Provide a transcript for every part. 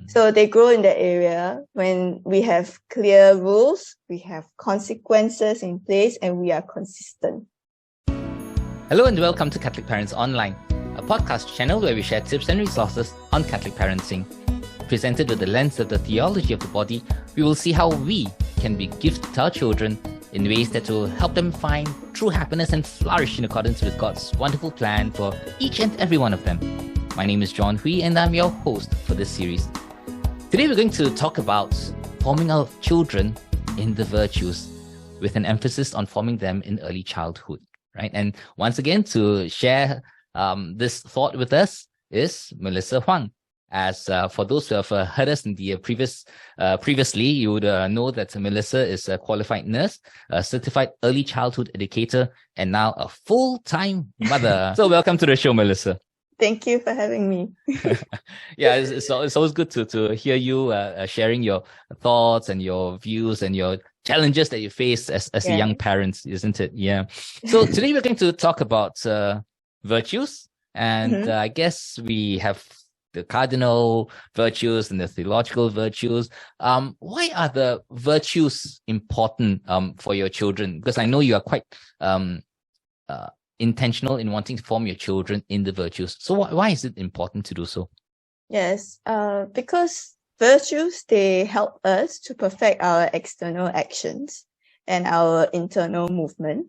So they grow in that area when we have clear rules, we have consequences in place, and we are consistent. Hello and welcome to Catholic Parents Online, a podcast channel where we share tips and resources on Catholic parenting. Presented with the lens of the theology of the body, we will see how we can be gifted to our children in ways that will help them find true happiness and flourish in accordance with God's wonderful plan for each and every one of them. My name is John Hui and I'm your host for this series. Today we're going to talk about forming our children in the virtues, with an emphasis on forming them in early childhood. Right. And once again, to share this thought with us is Melissa Huang. As for those who have heard us in the previously, you would know that Melissa is a qualified nurse, a certified early childhood educator, and now a full-time mother. So welcome to the show, Melissa. Thank you for having me. Yeah, it's always good to hear you sharing your thoughts and your views and your challenges that you face as a young parent, isn't it? Yeah. So today we're going to talk about virtues, and I guess we have the cardinal virtues and the theological virtues. Why are the virtues important for your children? Because I know you are quite intentional in wanting to form your children in the virtues. So why is it important to do so? Yes, because virtues, they help us to perfect our external actions and our internal movement.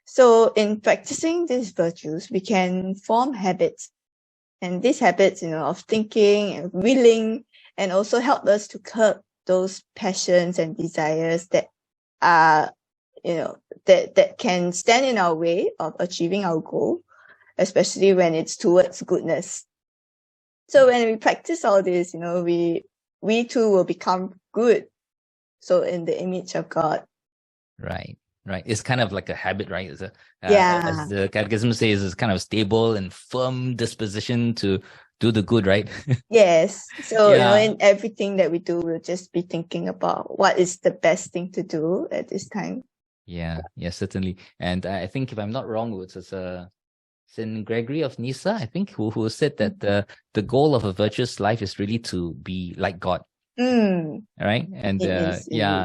So in practicing these virtues, we can form habits. And these habits, of thinking and willing, and also help us to curb those passions and desires that are, that can stand in our way of achieving our goal, especially when it's towards goodness. So when we practice all this, we too will become good. So in the image of God. Right. It's kind of like a habit, right? It's as the Catechism says, it's kind of stable and firm disposition to do the good, right? Yes. So, in everything that we do, we'll just be thinking about what is the best thing to do at this time. Yeah, certainly. And I think, if I'm not wrong, it was St. Gregory of Nyssa, I think, who said that the goal of a virtuous life is really to be like God. Right. And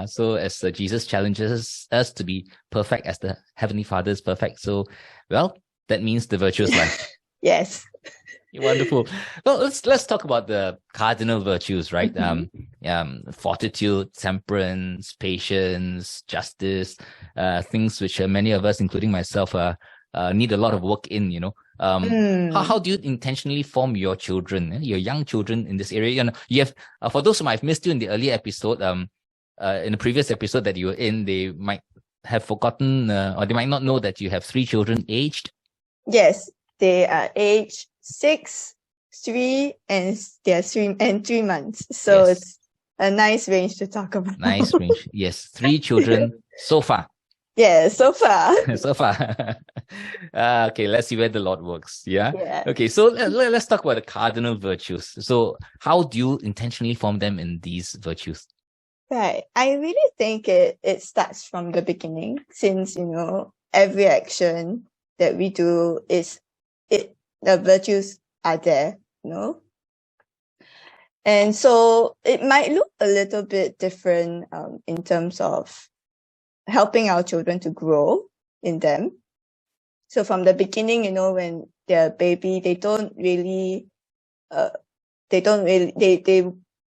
so as Jesus challenges us to be perfect as the Heavenly Father is perfect, so that means the virtuous life. Yes. Wonderful. Well, let's talk about the cardinal virtues, right? Fortitude, temperance, patience, justice, things which many of us, including myself, need a lot of work in, How do you intentionally form your children, your young children in this area? You have, for those who might have missed you in the earlier episode, in the previous episode that you were in, they might have forgotten, or they might not know that you have 3 children aged. Yes, they are aged 6, 3, and they're 3 months. So It's a nice range to talk about. Nice range. Yes, 3 children so far. Yeah, so far. So far. Okay, let's see where the Lord works. Yeah. Okay, so let's talk about the cardinal virtues. So how do you intentionally form them in these virtues? Right. I really think it starts from the beginning, since, every action that we do the virtues are there, And so it might look a little bit different in terms of helping our children to grow in them. So from the beginning, when they're a baby, they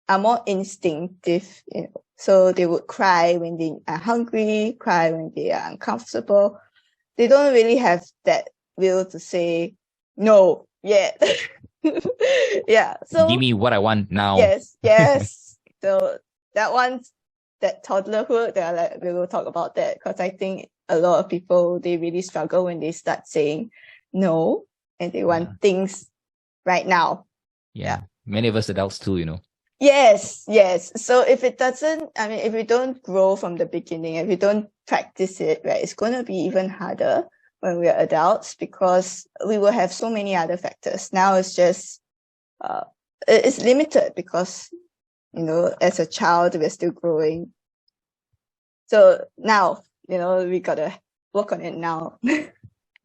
are more instinctive, So they would cry when they are hungry, cry when they are uncomfortable. They don't really have that will to say no yet. Yeah. So give me what I want now. Yes. So that toddlerhood, we will talk about that, because I think a lot of people, they really struggle when they start saying no, and they want things right now. Yeah. Many of us adults too, Yes. So if we don't grow from the beginning, if we don't practice it, right, it's going to be even harder when we are adults, because we will have so many other factors. Now it's just, it's limited because, as a child, we're still growing. So now, we got to work on it now.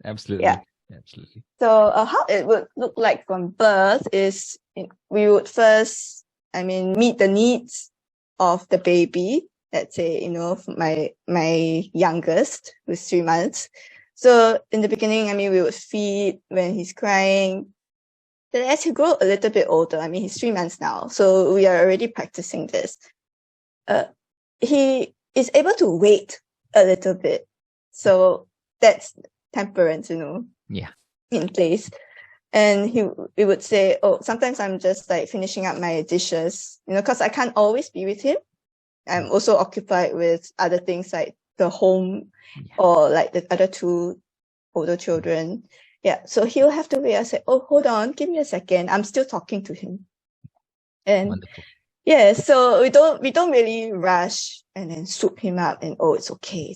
Absolutely. Yeah. Absolutely. So how it would look like from birth is we would first meet the needs of the baby. Let's say, my youngest, who's 3 months. So in the beginning, we would feed when he's crying. Then as he grows a little bit older, he's 3 months now, so we are already practicing this. He is able to wait a little bit. So that's temperance, in place. And he would say, oh, sometimes I'm just like finishing up my dishes, because I can't always be with him. I'm also occupied with other things like the home or like the other 2 older children. Yeah. So he'll have to wait. I say, oh, hold on, give me a second. I'm still talking to him. And wonderful. Yeah, so we don't really rush and then swoop him up and, oh, it's okay.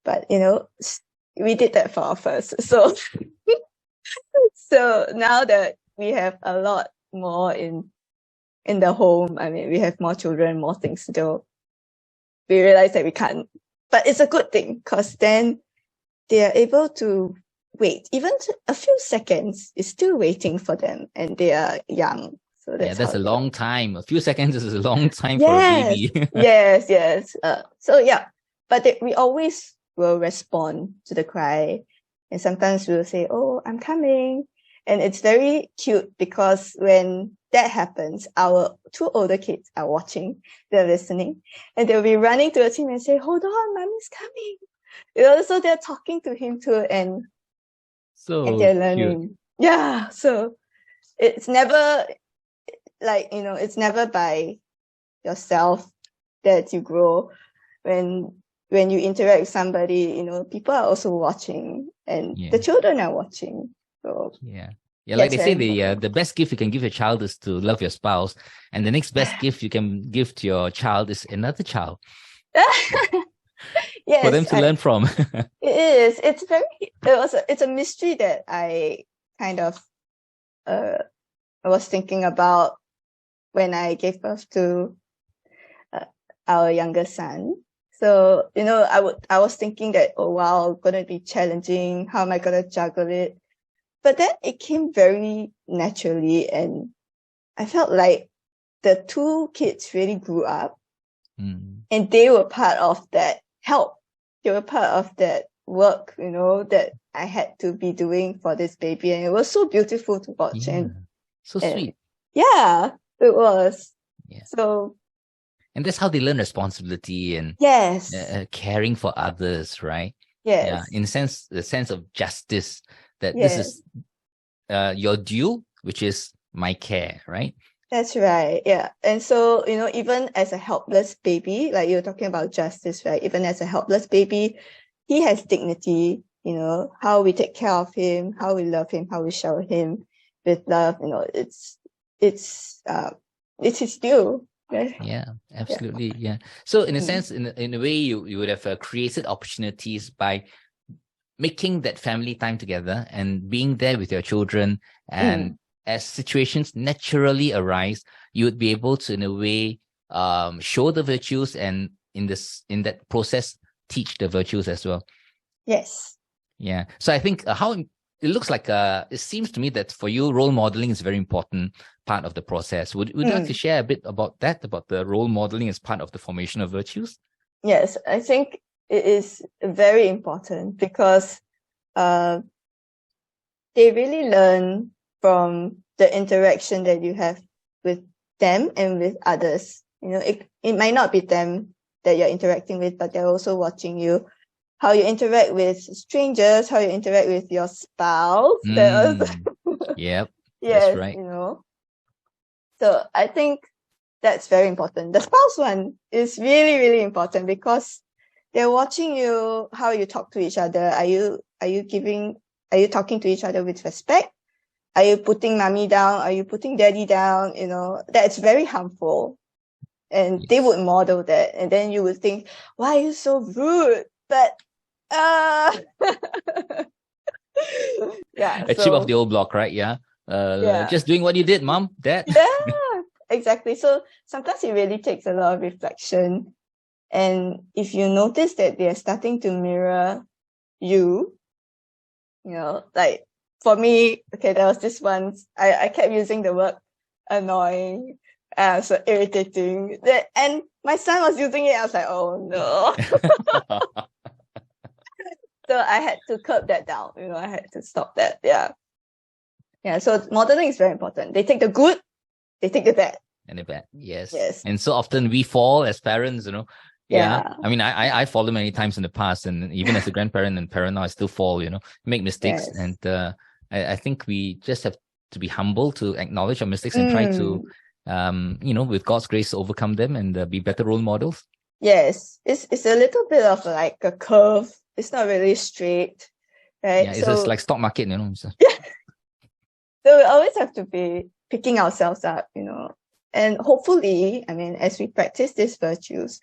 But, we did that for our first. So, so now that we have a lot more in the home, we have more children, more things to do, we realize that we can't. But it's a good thing, because then they are able to wait. Even a few seconds is still waiting for them, and they are young. So that's a long time. A few seconds is a long time for a baby. yes. But we always will respond to the cry. And sometimes we'll say, oh, I'm coming. And it's very cute, because when that happens, our 2 older kids are watching, they're listening, and they'll be running towards him and say, hold on, mommy's coming. So they're talking to him too, and they're learning. Cute. Yeah. So it's never it's never by yourself that you grow. When you interact with somebody, people are also watching, and the children are watching. So like they say, the best gift you can give your child is to love your spouse, and the next best gift you can give to your child is another child. Yes, for them to learn from. It is. It's a mystery that I kind of I was thinking about when I gave birth to our younger son. So, I was thinking that, oh wow, gonna be challenging. How am I gonna juggle it? But then it came very naturally, and I felt like the 2 kids really grew up, and they were part of that help. They were part of that work, that I had to be doing for this baby, and it was so beautiful to watch. So sweet. Yeah, it was. Yeah. So. And that's how they learn responsibility and caring for others, right? Yes. Yeah. In the sense of justice, that this is your due, which is my care, right? That's right. Yeah. And so, even as a helpless baby, like you're talking about justice, right? Even as a helpless baby, he has dignity, how we take care of him, how we love him, how we shower him with love, it's his due. Yeah, absolutely. Yeah. So in a sense, in a way, you would have created opportunities by making that family time together and being there with your children. And as situations naturally arise, you would be able to, in a way, show the virtues, and in that process, teach the virtues as well. Yes. Yeah. So I think it looks like it seems to me that for you, role modeling is a very important part of the process. Would you like to share a bit about that, about the role modeling as part of the formation of virtues? Yes, I think it is very important, because they really learn from the interaction that you have with them and with others. It might not be them that you're interacting with, but they're also watching you. How you interact with strangers, how you interact with your spouse. Yep. Yes, that's right. So I think that's very important. The spouse one is really, really important, because they're watching you, how you talk to each other. Are you talking to each other with respect? Are you putting mommy down? Are you putting daddy down? That's very harmful. And they would model that. And then you would think, why are you so rude? But a chip off the old block, right? Just doing what you did, mom, dad. Yeah, exactly. So sometimes it really takes a lot of reflection, and if you notice that they're starting to mirror you, like for me, there was this once I kept using the word annoying. So irritating. And my son was using it. I was like, oh no. So I had to curb that down. I had to stop that. Yeah. Yeah. So modeling is very important. They take the good, they take the bad. And the bad, yes. Yes. And so often we fall as parents, Yeah. I mean, I fallen many times in the past, and even as a grandparent and parent now, I still fall, make mistakes. Yes. And I think we just have to be humble to acknowledge our mistakes and try to, with God's grace, overcome them and be better role models. Yes. It's a little bit of like a curve. It's not really straight, right? Yeah, it's just like stock market, So. Yeah. So we always have to be picking ourselves up, and hopefully, I mean, as we practice these virtues,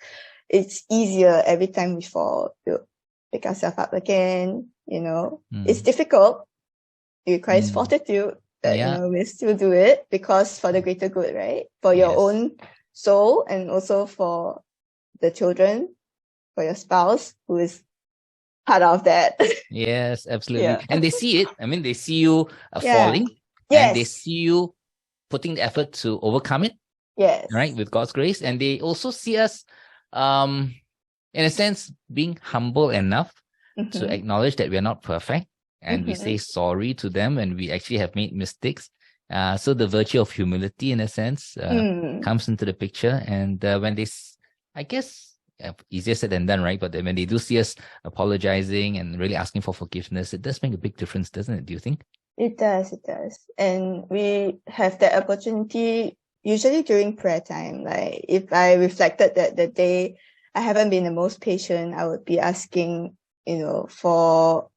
it's easier every time we fall to pick ourselves up again. It's difficult. It requires fortitude, but we still do it because for the greater good, right? For your own soul and also for the children, for your spouse who is part of that. Yes, absolutely. Yeah. And they see it. I mean, they see you falling. Yes. And they see you putting the effort to overcome it. Yes. Right, with God's grace. And they also see us, in a sense, being humble enough to acknowledge that we are not perfect. And we say sorry to them and we actually have made mistakes. So the virtue of humility, in a sense, comes into the picture. And when they, I guess, easier said than done, right? But when they do see us apologizing and really asking for forgiveness, it does make a big difference, doesn't it? Do you think? It does. And we have that opportunity usually during prayer time. Like if I reflected that the day I haven't been the most patient, I would be asking, for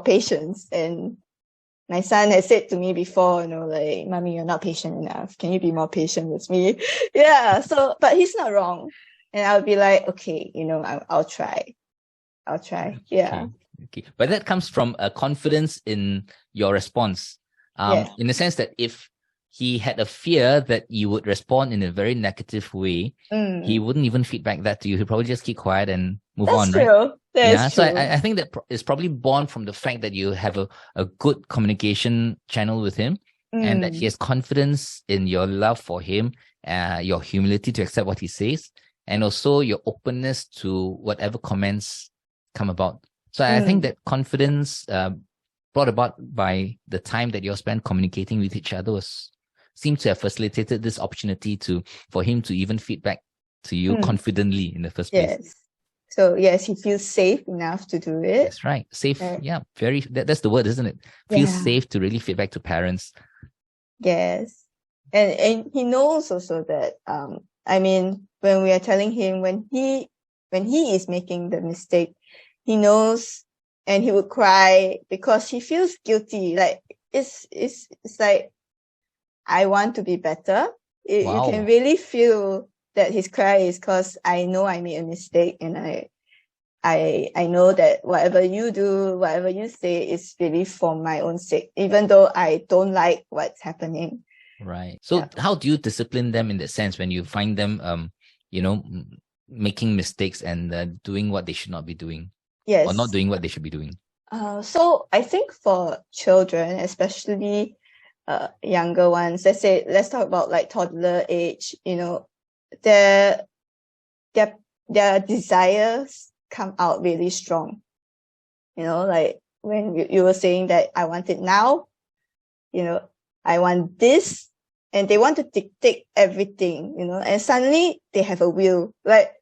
patience. And my son has said to me before, like, Mommy, you're not patient enough. Can you be more patient with me? Yeah. So, but he's not wrong. And I'll be like, okay, I'll try. Yeah. Okay. But that comes from a confidence in your response. In the sense that if he had a fear that you would respond in a very negative way, he wouldn't even feedback that to you. He'd probably just keep quiet and move on, right? That's true. So I think that is probably born from the fact that you have a good communication channel with him and that he has confidence in your love for him, your humility to accept what he says, and also your openness to whatever comments come about. So I think that confidence brought about by the time that you spent communicating with each other seems to have facilitated this opportunity for him to even feedback to you confidently in the first place. Yes. So yes, he feels safe enough to do it. That's right. Safe. Yeah. That's the word, isn't it? Feels safe to really feedback to parents. Yes. And he knows also that, I mean, when we are telling him, when he is making the mistake, he knows and he would cry because he feels guilty. Like it's like, I want to be better. You can really feel that his cry is because I know I made a mistake, and I know that whatever you do, whatever you say is really for my own sake, even though I don't like what's happening. Right. So how do you discipline them in that sense when you find them, making mistakes and doing what they should not be doing? Yes. Or not doing what they should be doing? So I think for children, especially younger ones, let's talk about like toddler age, their desires come out really strong. Like when you were saying that I want it now, I want this, and they want to dictate everything, and suddenly they have a will, like,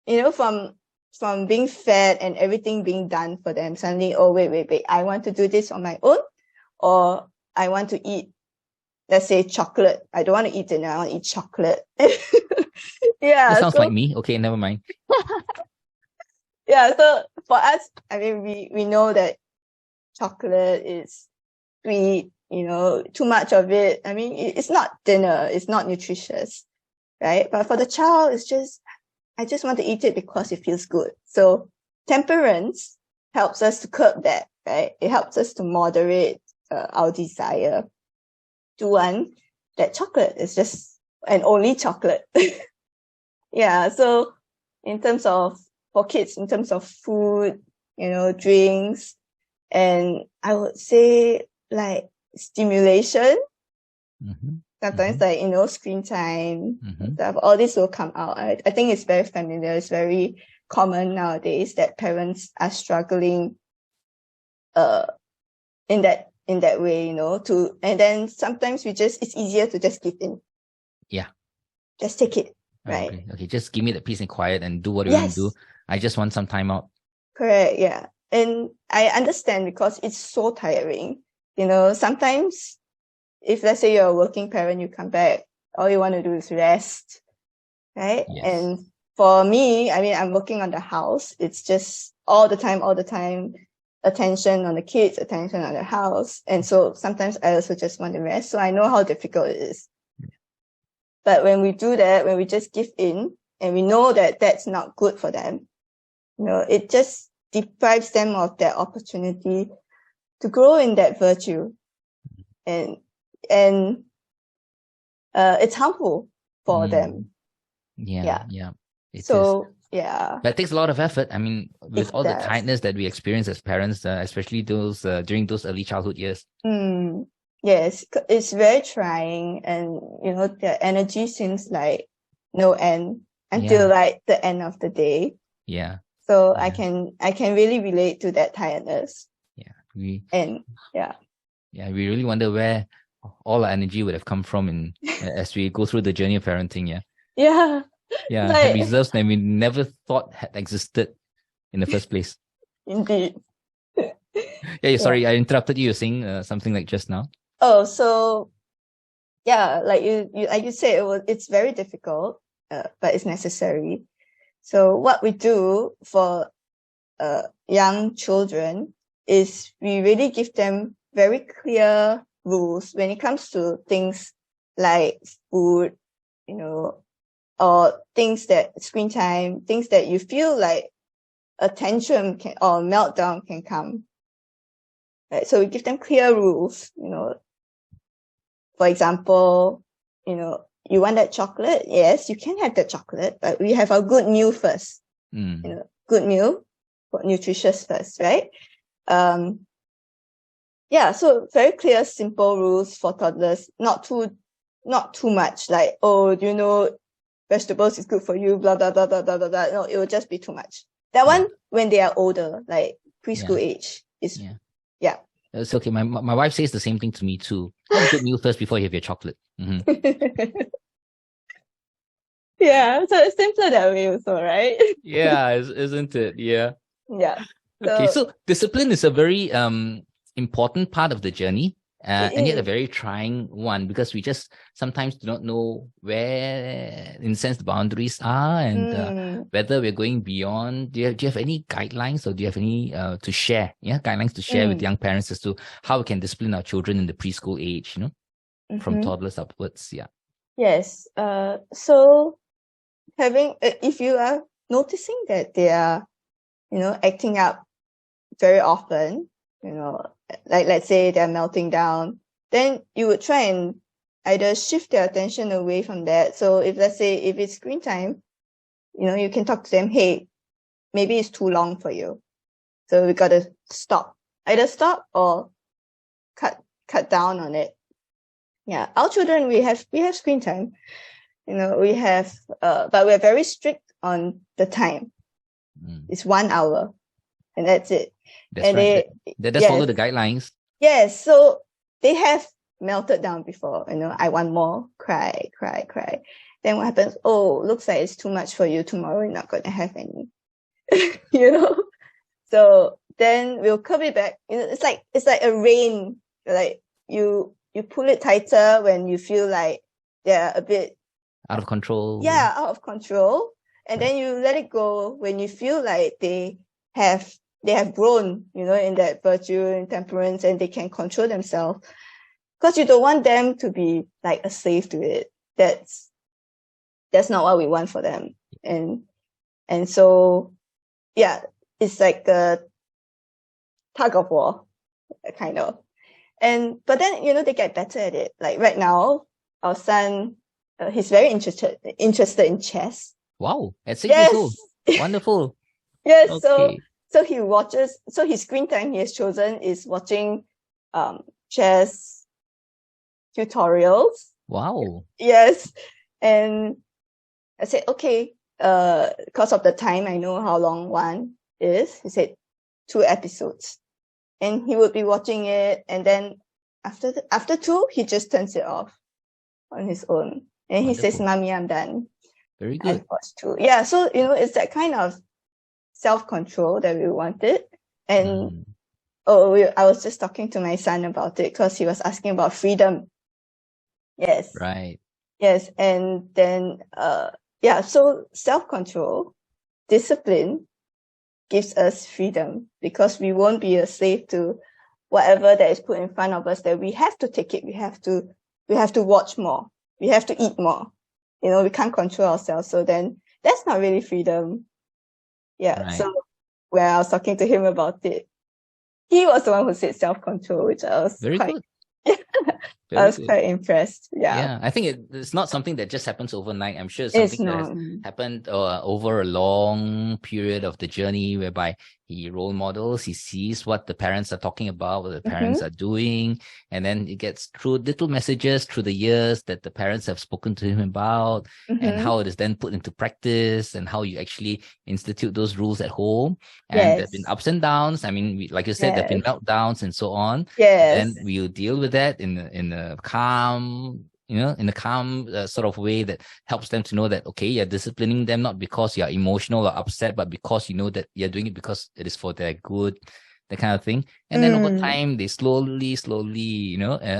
from being fed and everything being done for them, suddenly, oh, wait, I want to do this on my own, or I want to eat, let's say, chocolate. I don't want to eat dinner, I want to eat chocolate. Yeah. That sounds like me. Okay, never mind. Yeah, so for us, I mean, we know that chocolate is sweet, too much of it. I mean, it's not dinner, it's not nutritious, right? But for the child, it's just, I just want to eat it because it feels good. So temperance helps us to curb that, right? It helps us to moderate our desire to one that chocolate is just and only chocolate. Yeah, so for kids, in terms of food, drinks, and I would say like stimulation, Sometimes screen time, Mm-hmm. stuff, all this will come out. I think it's very familiar. It's very common nowadays that parents are struggling in that way, and then sometimes it's easier to just give in. Yeah. Just take it. I Right. agree. Okay, just give me the peace and quiet and do what you want to do. I just want some time out. Correct, yeah. And I understand because it's so tiring. Sometimes if let's say you're a working parent, you come back, all you want to do is rest, right? Yes. And for me, I'm working on the house. It's just all the time, attention on the kids, attention on the house. And so sometimes I also just want to rest. So I know how difficult it is. But when we do that, when we just give in and we know that that's not good for them, it just deprives them of that opportunity to grow in that virtue. And it's harmful for them. Yeah. It so, is. Yeah. But it takes a lot of effort. With It all the does. tiredness that we experience as parents, especially those during those early childhood years. Yes, it's very trying, and their energy seems like no end until like the end of the day. Yeah. So I can really relate to that tiredness. Yeah. We really wonder where all our energy would have come from as we go through the journey of parenting. Yeah. Had reserves that we never thought had existed in the first place. Indeed. Sorry, I interrupted you. You're saying something like just now. Oh, so like you said, it's very difficult, but it's necessary. So what we do for young children is we really give them very clear rules when it comes to things like food, or things that screen time, things that you feel like a tantrum or meltdown can come. Right? So we give them clear rules, For example, you want that chocolate? Yes, you can have that chocolate, but we have our good meal first. Good meal, nutritious first, right? So very clear, simple rules for toddlers. Not too much. Like, vegetables is good for you, blah blah blah blah blah blah blah. No, it will just be too much. That one when they are older, like preschool age, is It's okay. My wife says the same thing to me too. Have a good meal first before you have your chocolate. So it's simpler that way also, right? Isn't it? Yeah. Okay, so discipline is a very important part of the journey, and yet a very trying one, because we just sometimes do not know where, in a sense, the boundaries are, and whether we're going beyond. Do you have any guidelines, or do you have any to share? Guidelines to share with young parents as to how we can discipline our children in the preschool age, from toddlers upwards. Yes. So having, if you are noticing that they are, acting up very often, like let's say they're melting down, then you would try and either shift their attention away from that. So if let's say if it's screen time, you can talk to them, hey, maybe it's too long for you. So we gotta stop. Either stop or cut down on it. Yeah. Our children, we have screen time. We have but we're very strict on the time. It's 1 hour. And that's it. That's right. They just follow the guidelines. Yes. So they have melted down before. I want more. Cry. Then what happens? Oh, looks like it's too much for you. Tomorrow you're not going to have any. So then we'll curb it back. It's like a rein. Like you pull it tighter when you feel like they're a bit out of control. Yeah, out of control. And then you let it go when you feel like they have grown, in that virtue and temperance, and they can control themselves. Because you don't want them to be like a slave to it. That's not what we want for them. And so, it's like a tug of war, kind of. But then, they get better at it. Like right now, our son, he's very interested in chess. Wow, at 6 years old. Wonderful. Yes, okay. So he watches, so his screen time he has chosen is watching chess tutorials Wow. Yes. And I said, okay, because of the time, I know how long one is. He said 2 episodes. And he would be watching it. And then after 2, he just turns it off on his own. And he says, Wonderful. Mommy, I'm done. Very I good. watched 2. Yeah. So, it's that kind of self-control that we wanted. And I was just talking to my son about it because he was asking about freedom. Yes. Right. Yes. And then, so self-control, discipline gives us freedom because we won't be a slave to whatever that is put in front of us, that we have to take it. We have to watch more. We have to eat more. We can't control ourselves. So then that's not really freedom. Yeah. Right. So when I was talking to him about it, he was the one who said self-control, which I was Very good. I was quite impressed. Yeah, I think it's not something that just happens overnight. I'm sure it's something that has happened over a long period of the journey, whereby he role models, he sees what the parents are talking about, what the parents are doing, and then it gets through little messages through the years that the parents have spoken to him about, and how it is then put into practice, and how you actually institute those rules at home. And there have been ups and downs. I mean, like you said, there have been meltdowns and so on. Yes. And we'll deal with that in a calm, sort of way that helps them to know that, okay, you're disciplining them not because you're emotional or upset, but because you know that you're doing it because it is for their good, that kind of thing. And then over time, they slowly,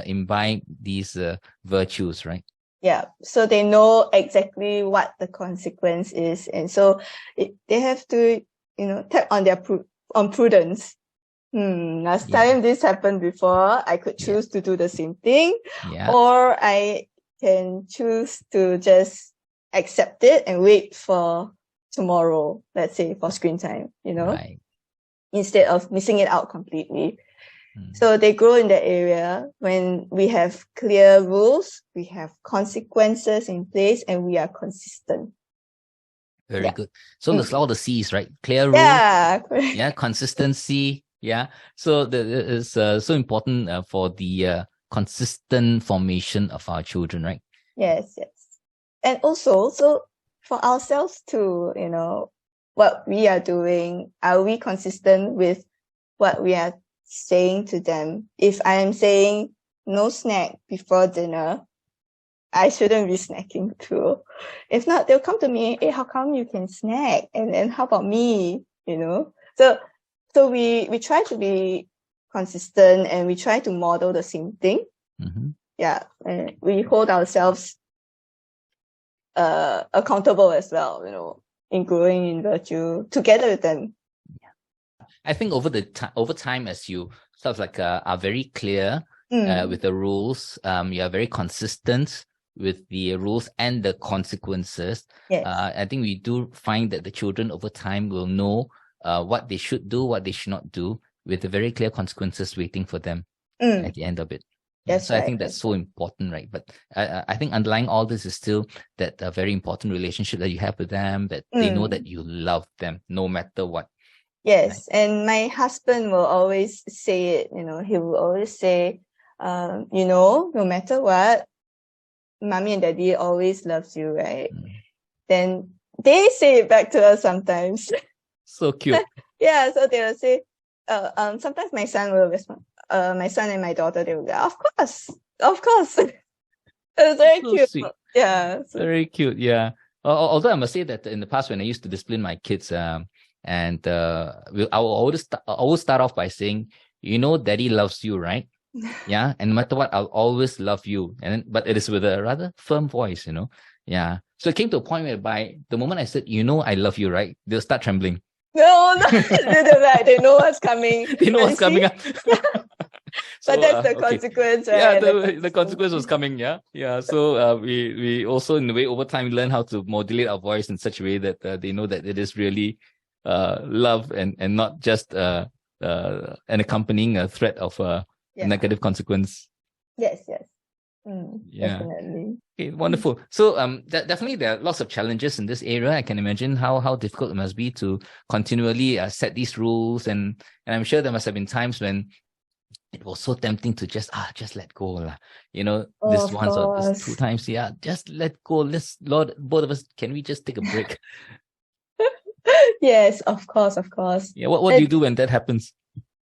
imbibe these virtues, right? Yeah. So they know exactly what the consequence is. And so they have to, tap on their on prudence. Last time this happened before, I could choose to do the same thing, or I can choose to just accept it and wait for tomorrow, let's say, for screen time, Right. instead of missing it out completely. So they grow in that area when we have clear rules, we have consequences in place, and we are consistent. Very good. So there's all the C's, right? Clear rules, consistency. Yeah. So that is so important for the consistent formation of our children, right? Yes. And also, so for ourselves too, what we are doing, are we consistent with what we are saying to them? If I am saying no snack before dinner, I shouldn't be snacking too. If not, they'll come to me, hey, how come you can snack? And then how about me? So we try to be consistent, and we try to model the same thing. Yeah. And we hold ourselves accountable as well, in growing in virtue together with them. I think over time, as you sort of like are very clear with the rules, you are very consistent with the rules and the consequences. Yes. I think we do find that the children over time will know what they should do, what they should not do, with the very clear consequences waiting for them at the end of it. So I think that's so important, right? But I think underlying all this is still that very important relationship that you have with them, that they know that you love them no matter what. Yes. Right? And my husband will always say it, he will always say, no matter what, mommy and daddy always loves you, right? Then they say it back to us sometimes. So cute. Yeah, so they will say, sometimes my son will respond, my son and my daughter, they will go, of course. It's very so cute. Sweet. Yeah. Very cute, yeah. Although I must say that in the past when I used to discipline my kids, I will always start off by saying, daddy loves you, right? Yeah. And no matter what, I'll always love you. But it is with a rather firm voice, Yeah. So it came to a point whereby the moment I said, I love you, right? They'll start trembling. No, they know what's coming. They know what's coming up. But that's the consequence, right? Yeah, the consequence was coming, yeah. So we also, in a way, over time, learn how to modulate our voice in such a way that they know that it is really love and not just an accompanying a threat of a negative consequence. Yes. Definitely. Okay, wonderful. So definitely there are lots of challenges in this area. I can imagine how difficult it must be to continually set these rules, and I'm sure there must have been times when it was so tempting to just let go lah. Oh, This of once or this course. 2 times, just let go. Lord, both of us, can we just take a break? Yes, of course. Yeah, what do you do when that happens?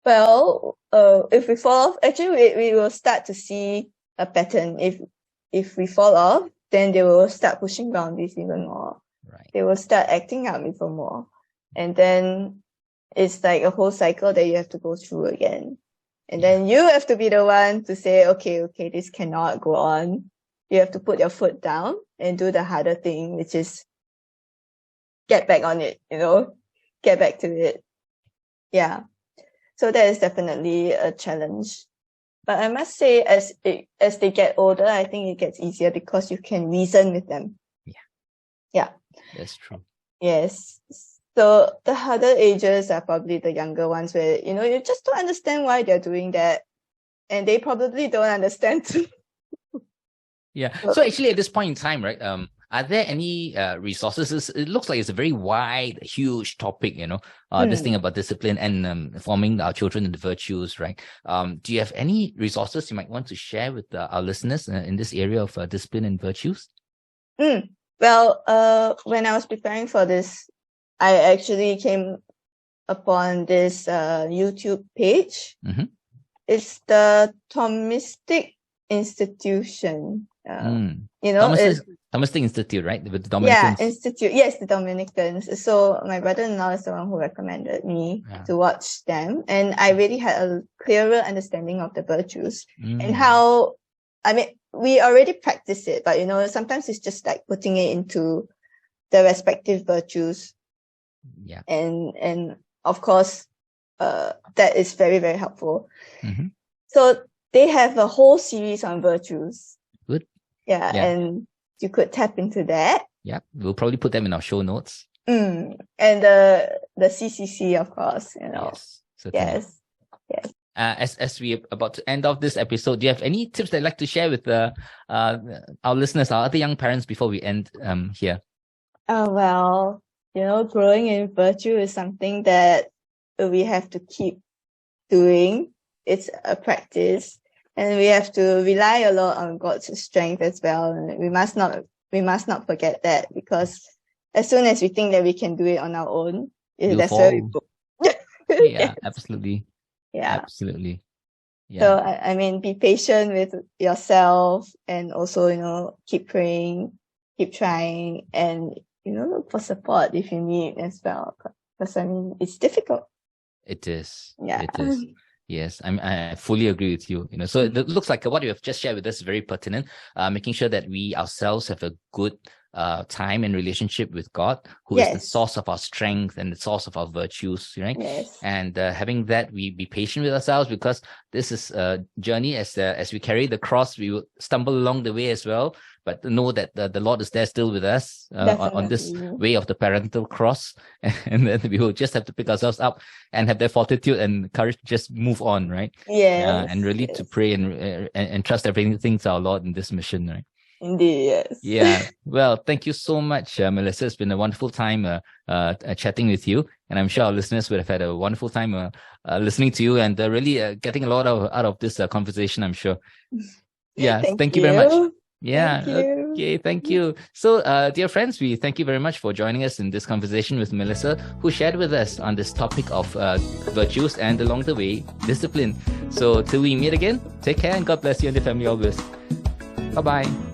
Well, if we fall off, actually we will start to see a pattern. If we fall off, then they will start pushing boundaries even more. Right. They will start acting out even more. And then it's like a whole cycle that you have to go through again. And then you have to be the one to say, okay, this cannot go on. You have to put your foot down and do the harder thing, which is get back on it, get back to it. Yeah. So that is definitely a challenge. But I must say, as they get older, I think it gets easier because you can reason with them. Yeah. That's true. Yes. So the harder ages are probably the younger ones where, you just don't understand why they're doing that. And they probably don't understand too. Yeah. So actually at this point in time, right, are there any resources? It looks like it's a very wide, huge topic, this thing about discipline and forming our children in the virtues, right? Do you have any resources you might want to share with our listeners in this area of discipline and virtues? Well, when I was preparing for this, I actually came upon this YouTube page. Mm-hmm. It's the Thomistic Institution. Thomistic Institute, right? With the Dominicans. Yeah, Institute. Yes, the Dominicans. So my brother-in-law is the one who recommended me to watch them. And I really had a clearer understanding of the virtues and how, we already practice it, but sometimes it's just like putting it into the respective virtues. Yeah. And of course, that is very, very helpful. Mm-hmm. So they have a whole series on virtues. Good. Yeah. And you could tap into that. Yeah. We'll probably put them in our show notes. And the CCC, of course, Yes. Certainly. Yes. As we are about to end off this episode, do you have any tips that you'd like to share with our listeners, our other young parents, before we end here? Well, growing in virtue is something that we have to keep doing. It's a practice, and we have to rely a lot on God's strength as well. And we must not forget that, because as soon as we think that we can do it on our own, that's where we go. Yeah, absolutely. Yeah, absolutely. Yeah. So be patient with yourself, and also keep praying, keep trying, and look for support if you need as well. Because it's difficult. It is. Yeah. It is. Yes, I fully agree with you. So it looks like what you have just shared with us is very pertinent. Making sure that we ourselves have a good time and relationship with God, who is the source of our strength and the source of our virtues, right? Yes. And having that, we be patient with ourselves, because this is a journey. As we carry the cross, we will stumble along the way as well. But know that the Lord is there still with us on this way of the parental cross. And then we will just have to pick ourselves up and have that fortitude and courage to just move on, right? Yes. And really to pray and trust everything to our Lord in this mission, right? Indeed, yes. Yeah. Well, thank you so much, Melissa. It's been a wonderful time chatting with you. And I'm sure our listeners would have had a wonderful time listening to you and really getting a lot out of this conversation, I'm sure. Yeah. Thank you very much. Yeah. Okay. Thank you. So, dear friends, we thank you very much for joining us in this conversation with Melissa, who shared with us on this topic of virtues and along the way, discipline. So till we meet again, take care and God bless you and your family always. Bye-bye.